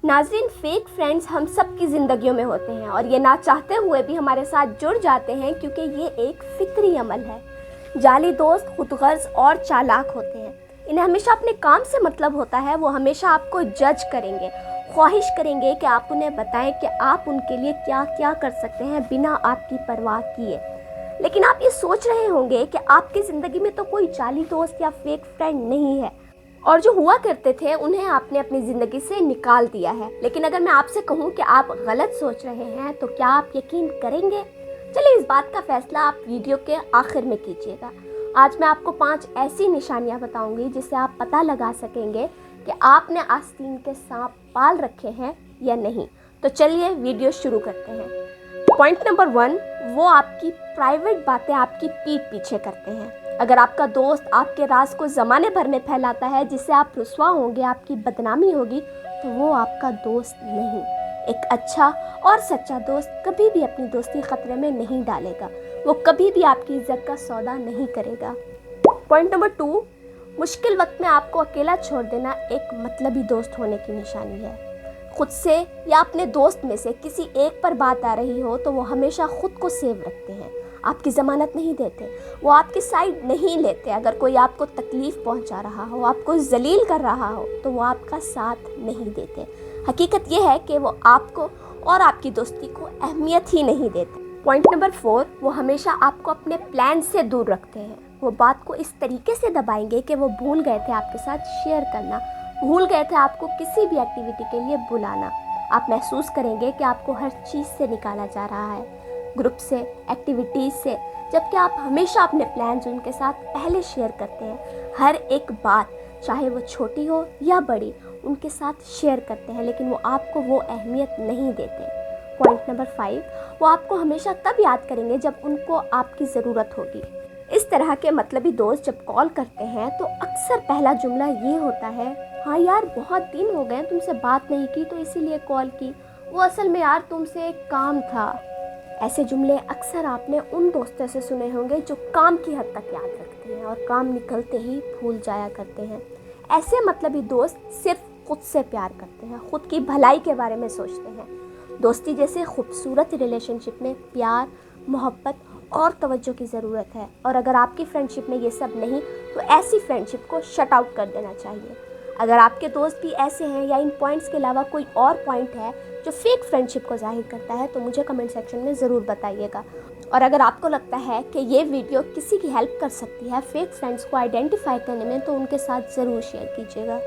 नाज़रीन, fake friends हम सब की ज़िंदगियों में होते हैं और ये ना चाहते हुए भी हमारे साथ जुड़ जाते हैं क्योंकि ये एक फितरी अमल है। जाली दोस्त खुदगर्ज और चालाक होते हैं। इन्हें हमेशा अपने काम से मतलब होता है। वो हमेशा आपको जज करेंगे, ख्वाहिश करेंगे कि आप उन्हें बताएं कि आप उनके लिए क्या क्या कर सकते हैं बिना आपकी परवाह किए। लेकिन आप ये सोच रहे होंगे कि आपकी ज़िंदगी में तो कोई जाली दोस्त या फेक फ्रेंड नहीं है और जो हुआ करते थे उन्हें आपने अपनी ज़िंदगी से निकाल दिया है। लेकिन अगर मैं आपसे कहूँ कि आप गलत सोच रहे हैं तो क्या आप यकीन करेंगे? चलिए, इस बात का फैसला आप वीडियो के आखिर में कीजिएगा। आज मैं आपको 5 ऐसी निशानियाँ बताऊंगी जिससे आप पता लगा सकेंगे कि आपने आस्तीन के सांप पाल रखे हैं या नहीं। तो चलिए वीडियो शुरू करते हैं। पॉइंट नंबर 1, वो आपकी प्राइवेट बातें आपकी पीठ पीछे करते हैं। अगर आपका दोस्त आपके राज को ज़माने भर में फैलाता है जिससे आप रुस्वा होंगे, आपकी बदनामी होगी, तो वो आपका दोस्त नहीं। एक अच्छा और सच्चा दोस्त कभी भी अपनी दोस्ती खतरे में नहीं डालेगा। वो कभी भी आपकी इज्जत का सौदा नहीं करेगा। पॉइंट नंबर 2, मुश्किल वक्त में आपको अकेला छोड़ देना एक मतलबी दोस्त होने की निशानी है। खुद से या अपने दोस्त में से किसी एक पर बात आ रही हो तो वो हमेशा खुद को सेव रखते हैं, आपकी ज़मानत नहीं देते, वो आपकी साइड नहीं लेते। अगर कोई आपको तकलीफ़ पहुंचा रहा हो, आपको जलील कर रहा हो, तो वो आपका साथ नहीं देते। हकीकत ये है कि वो आपको और आपकी दोस्ती को अहमियत ही नहीं देते। पॉइंट नंबर 4, वो हमेशा आपको अपने प्लान से दूर रखते हैं। वो बात को इस तरीके से दबाएंगे कि वो भूल गए थे आपके साथ शेयर करना, भूल गए थे आपको किसी भी एक्टिविटी के लिए बुलाना। आप महसूस करेंगे कि आपको हर चीज़ से निकाला जा रहा है, ग्रुप से, एक्टिविटीज़ से, जबकि आप हमेशा अपने प्लान्स उनके साथ पहले शेयर करते हैं। हर एक बात, चाहे वो छोटी हो या बड़ी, उनके साथ शेयर करते हैं, लेकिन वो आपको वो अहमियत नहीं देते। पॉइंट नंबर 5, वो आपको हमेशा तब याद करेंगे जब उनको आपकी ज़रूरत होगी। इस तरह के मतलबी दोस्त जब कॉल करते हैं तो अक्सर पहला जुमला ये होता है, हाँ यार बहुत दिन हो गए तुमसे बात नहीं की तो इसीलिए कॉल की, वो असल में यार तुमसे एक काम था। ऐसे जुमले अक्सर आपने उन दोस्तों से सुने होंगे जो काम की हद तक याद रखते हैं और काम निकलते ही भूल जाया करते हैं। ऐसे मतलबी दोस्त सिर्फ खुद से प्यार करते हैं, खुद की भलाई के बारे में सोचते हैं। दोस्ती जैसे खूबसूरत रिलेशनशिप में प्यार, मोहब्बत और तवज्जो की ज़रूरत है, और अगर आपकी फ्रेंडशिप में ये सब नहीं तो ऐसी फ्रेंडशिप को शट आउट कर देना चाहिए। अगर आपके दोस्त भी ऐसे हैं या इन पॉइंट्स के अलावा कोई और पॉइंट है जो फेक फ्रेंडशिप को जाहिर करता है तो मुझे कमेंट सेक्शन में ज़रूर बताइएगा। और अगर आपको लगता है कि ये वीडियो किसी की हेल्प कर सकती है फेक फ्रेंड्स को आइडेंटिफाई करने में तो उनके साथ ज़रूर शेयर कीजिएगा।